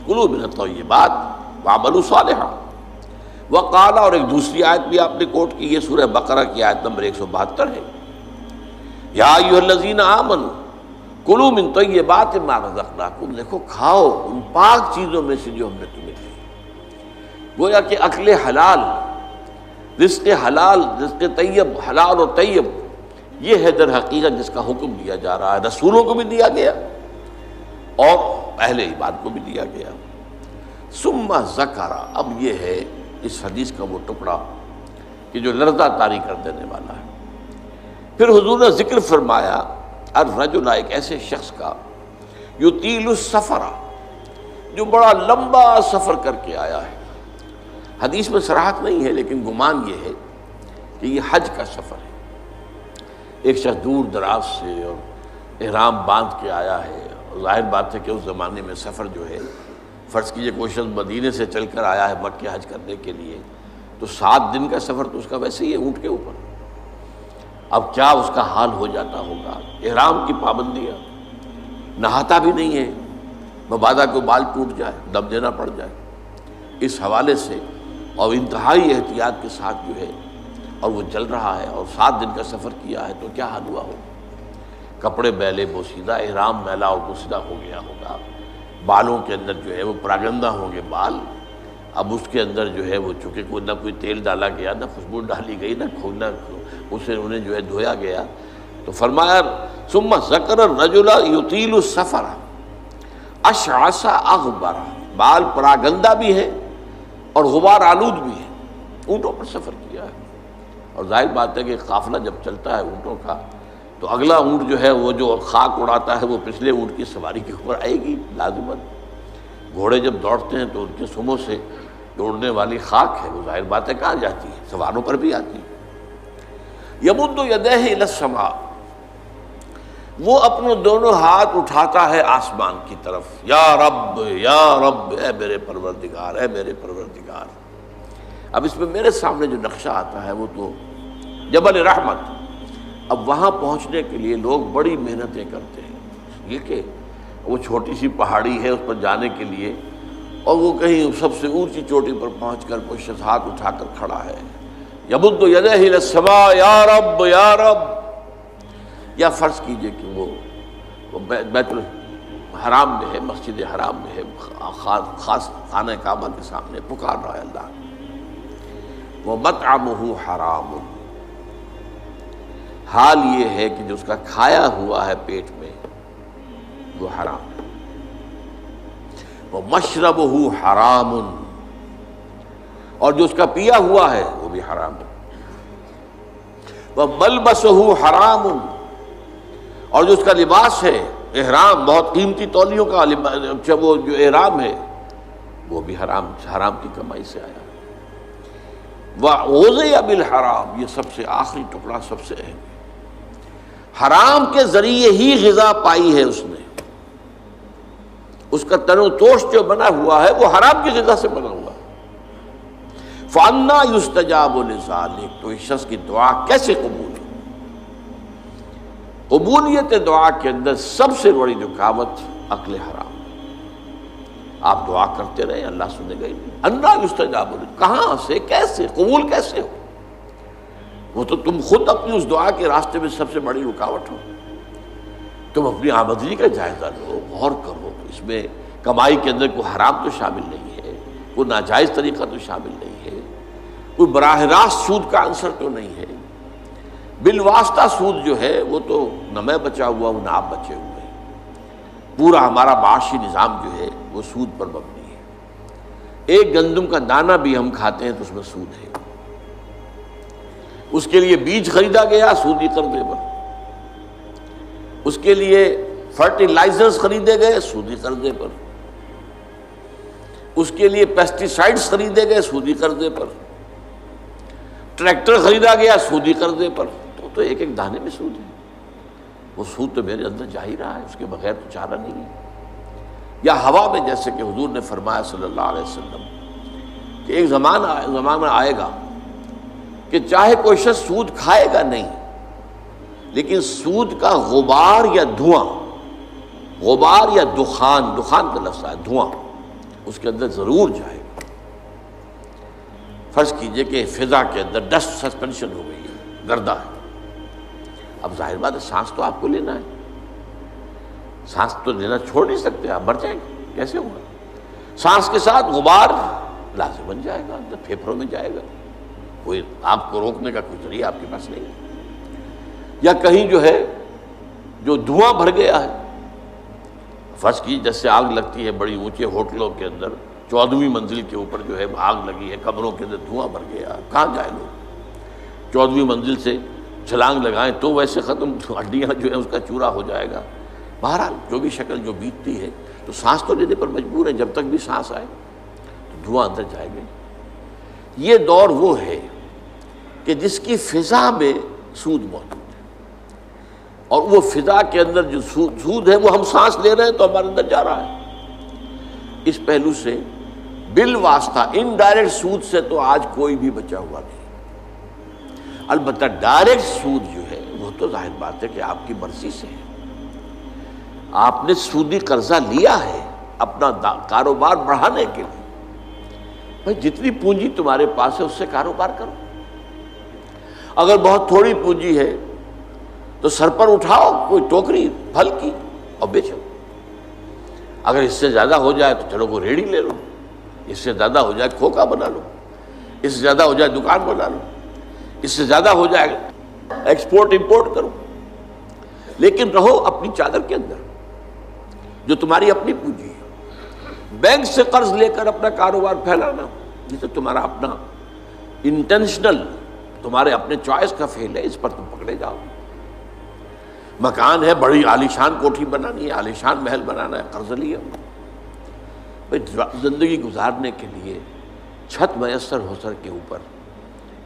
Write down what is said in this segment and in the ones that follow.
کلوا من الطیبات واعملوا صالحا۔ وقال، اور ایک دوسری آیت بھی آپ نے کوٹ کی، یہ سورہ بقرہ کی آیت نمبر 172 ہے، یا ایھا الذین آمنوا کلوا من طیبات ما رزقناکم، دیکھو کھاؤ ان پاک چیزوں میں سے جو ہم نے تمہیں دی۔ گویا کہ اکل حلال، رزق حلال، رزق طیب، حلال اور طیب، یہ ہے در حقیقت جس کا حکم دیا جا رہا ہے، رسولوں کو بھی دیا گیا اور اہل ایمان کو بھی دیا گیا۔ ثم ذکر، اب یہ ہے اس حدیث کا وہ ٹکڑا کہ جو لرزہ طاری کر دینے والا ہے۔ پھر حضور نے ذکر فرمایا الرجل، ایک ایسے شخص کا، یطیل السفر، جو بڑا لمبا سفر کر کے آیا ہے۔ حدیث میں صراحت نہیں ہے لیکن گمان یہ ہے کہ یہ حج کا سفر ہے۔ ایک شخص دور دراز سے اور احرام باندھ کے آیا ہے، اور ظاہر بات ہے کہ اس زمانے میں سفر جو ہے، فرض کیجئے کوئی شخص مدینے سے چل کر آیا ہے مکہ حج کرنے کے لیے، تو 7 دن کا سفر تو اس کا ویسے ہی ہے اونٹ کے اوپر۔ اب کیا اس کا حال ہو جاتا ہوگا، احرام کی پابندیاں، نہاتا بھی نہیں ہے، مبادا کو بال ٹوٹ جائے، دم دینا پڑ جائے، اس حوالے سے اور انتہائی احتیاط کے ساتھ جو ہے، اور وہ چل رہا ہے اور 7 دن کا سفر کیا ہے، تو کیا حال ہوا ہوگا؟ کپڑے میلے بوسیدہ، احرام میلا اور بوسیدہ ہو گیا ہوگا، بالوں کے اندر جو ہے وہ پراگندہ ہوں گے بال، اب اس کے اندر جو ہے وہ چونکہ کوئی نہ کوئی تیل ڈالا گیا، نہ خوشبو ڈالی گئی، نہ اسے انہیں جو ہے دھویا گیا، تو فرمایا ثم ذکر الرجل یطیل السفر اشعث اغبر، بال پراگندہ بھی ہے اور غبار آلود بھی ہے، اونٹوں پر سفر کیا ہے۔ اور ظاہر بات ہے کہ قافلہ جب چلتا ہے اونٹوں کا، تو اگلا اونٹ جو ہے وہ جو خاک اڑاتا ہے وہ پچھلے اونٹ کی سواری کے اوپر آئے گی لازمت۔ گھوڑے جب دوڑتے ہیں تو ان کے سموں سے دوڑنے والی خاک ہے، وہ ظاہر بات ہے کہاں جاتی ہے، سواروں پر بھی آتی ہے۔ یمد یدیہ الی السماء، وہ اپنے دونوں ہاتھ اٹھاتا ہے آسمان کی طرف، یا رب یا رب، اے میرے پروردگار، اے میرے پروردگار۔ اب اس میں میرے سامنے جو نقشہ آتا ہے وہ تو جبل رحمت، اب وہاں پہنچنے کے لیے لوگ بڑی محنتیں کرتے ہیں، یہ کہ وہ چھوٹی سی پہاڑی ہے، اس پر جانے کے لیے، اور وہ کہیں سب سے اونچی چوٹی پر پہنچ کر کوئی شخص ہاتھ اٹھا کر کھڑا ہے، یمد یدیہ الی السماء یا رب یا رب، یا فرض کیجئے کہ وہ بیت الحرام میں ہے، مسجد حرام میں ہے، خاص خانہ کعبہ کے سامنے پکار رہا ہے اللہ، وَمَطْعَمُهُ حَرَامٌ، حال یہ ہے کہ جو اس کا کھایا ہوا ہے پیٹ میں وہ حرام ہے، وَمَشْرَبُهُ حَرَامٌ، اور جو اس کا پیا ہوا ہے وہ بھی حرام ہے، وَمَلْبَسُهُ حَرَامٌ، اور جو اس کا لباس ہے احرام، بہت قیمتی تولیوں کا وہ جو احرام ہے وہ بھی حرام کی کمائی سے آیا۔ وَغُذِیَ بِالْحَرَامِ، یہ سب سے آخری ٹکڑا سب سے اہم ہے، حرام کے ذریعے ہی غذا پائی ہے اس نے، اس کا تن و توش جو بنا ہوا ہے وہ حرام کی غذا سے بنا ہوا ہے۔ فَأَنَّىٰ يُسْتَجَابُ لِذَٰلِکَ، تو اس شخص کی دعا کیسے قبول ہے؟ قبولیت دعا کے اندر سب سے بڑی رکاوٹ اکل حرام، آپ دعا کرتے رہے اللہ سنے گا ہی نہیں۔ انا یستجاب، کہاں سے، کیسے قبول کیسے ہو؟ وہ تو تم خود اپنی اس دعا کے راستے میں سب سے بڑی رکاوٹ ہو۔ تم اپنی آمدنی کا جائزہ لو، غور کرو، اس میں کمائی کے اندر کوئی حرام تو شامل نہیں ہے، کوئی ناجائز طریقہ تو شامل نہیں ہے، کوئی براہ راست سود کا عنصر تو نہیں ہے، بالواسطہ سود جو ہے وہ تو نہ میں بچا ہوا ہوں نہ آپ بچے ہوئے ہیں، پورا ہمارا معاشی نظام جو ہے وہ سود پر مبنی ہے۔ ایک گندم کا دانہ بھی ہم کھاتے ہیں تو اس میں سود ہے، اس کے لیے بیج خریدا گیا سودی قرضے پر، اس کے لیے فرٹیلائزرز خریدے گئے سودی قرضے پر، اس کے لیے پیسٹی سائیڈز خریدے گئے سودی قرضے پر، ٹریکٹر خریدا گیا سودی قرضے پر، تو ایک ایک دانے میں سود ہے۔ وہ سود تو میرے اندر جا ہی رہا ہے، اس کے بغیر تو چارہ نہیں ہے۔ یا ہوا میں، جیسے کہ حضور نے فرمایا صلی اللہ علیہ وسلم کہ ایک زمانہ آئے گا کہ چاہے کوئی شخص سود کھائے گا نہیں، لیکن سود کا غبار یا دھواں، غبار یا دخان کا لفظ ہے دھواں، اس کے اندر ضرور جائے گا۔ فرض کیجئے کہ فضا کے اندر ڈسٹ سسپینشن ہو گئی ہے، گردہ ہے، اب ظاہر بات ہے سانس تو آپ کو لینا ہے، سانس تو لینا چھوڑ نہیں سکتے، آپ مر جائیں گے، کیسے ہوگا؟ سانس کے ساتھ غبار لازم بن جائے گا، اندر پھیپھڑوں میں جائے گا، کوئی آپ کو روکنے کا کوئی ذریعہ آپ کے پاس نہیں ہے۔ یا کہیں جو ہے جو دھواں بھر گیا ہے، فرض کی جیسے آگ لگتی ہے بڑی اونچے ہوٹلوں کے اندر، 14ویں منزل کے اوپر جو ہے آگ لگی ہے، کمروں کے اندر دھواں بھر گیا، کہاں جائے لوگ؟ 14ویں منزل سے چھلانگ لگائیں تو ویسے ختم، ہڈیاں جو ہے اس کا چورا ہو جائے گا۔ بہرحال جو بھی شکل جو بیتتی ہے، تو سانس تو لینے پر مجبور ہے، جب تک بھی سانس آئے تو دھواں اندر جائے گا۔ یہ دور وہ ہے کہ جس کی فضا میں سود موجود ہے، اور وہ فضا کے اندر جو سود ہے وہ ہم سانس لے رہے ہیں تو ہمارے اندر جا رہا ہے۔ اس پہلو سے بالواسطہ انڈائریکٹ سود سے تو آج کوئی بھی بچا ہوا نہیں، البتہ ڈائریکٹ سود جو ہے وہ تو ظاہر بات ہے کہ آپ کی مرضی سے ہے، آپ نے سودی قرضہ لیا ہے اپنا کاروبار بڑھانے کے لیے، بھائی جتنی پونجی تمہارے پاس ہے اس سے کاروبار کرو، اگر بہت تھوڑی پونجی ہے تو سر پر اٹھاؤ کوئی ٹوکری پھل کی اور بیچو، اگر اس سے زیادہ ہو جائے تو چلو وہ ریڑھی لے لو، اس سے زیادہ ہو جائے کھوکا بنا لو، اس سے زیادہ ہو جائے دکان بنا لو، اس سے زیادہ ہو جائے ایکسپورٹ امپورٹ کرو، لیکن رہو اپنی چادر کے اندر جو تمہاری اپنی پونجی ہے۔ بینک سے قرض لے کر اپنا کاروبار پھیلانا یہ تو تمہارا اپنا انٹینشنل، تمہارے اپنے چوائس کا فیل ہے، اس پر تم پکڑے جاؤ۔ مکان ہے، بڑی عالیشان کوٹھی بنانی ہے، عالیشان محل بنانا ہے، قرض لیا، زندگی گزارنے کے لیے چھت میسر ہو سر کے اوپر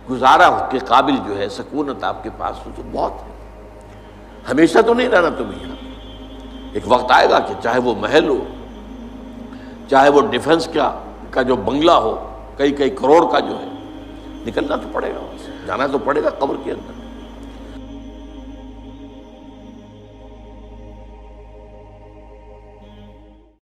گزارا کے قابل جو ہے سکونت آپ کے پاس ہو تو بہت ہے۔ ہمیشہ تو نہیں رہنا تم یہاں، ایک وقت آئے گا کہ چاہے وہ محل ہو، چاہے وہ ڈیفنس کا جو بنگلہ ہو کئی کروڑ کا جو ہے، نکلنا تو پڑے گا، جانا تو پڑے گا قبر کے اندر۔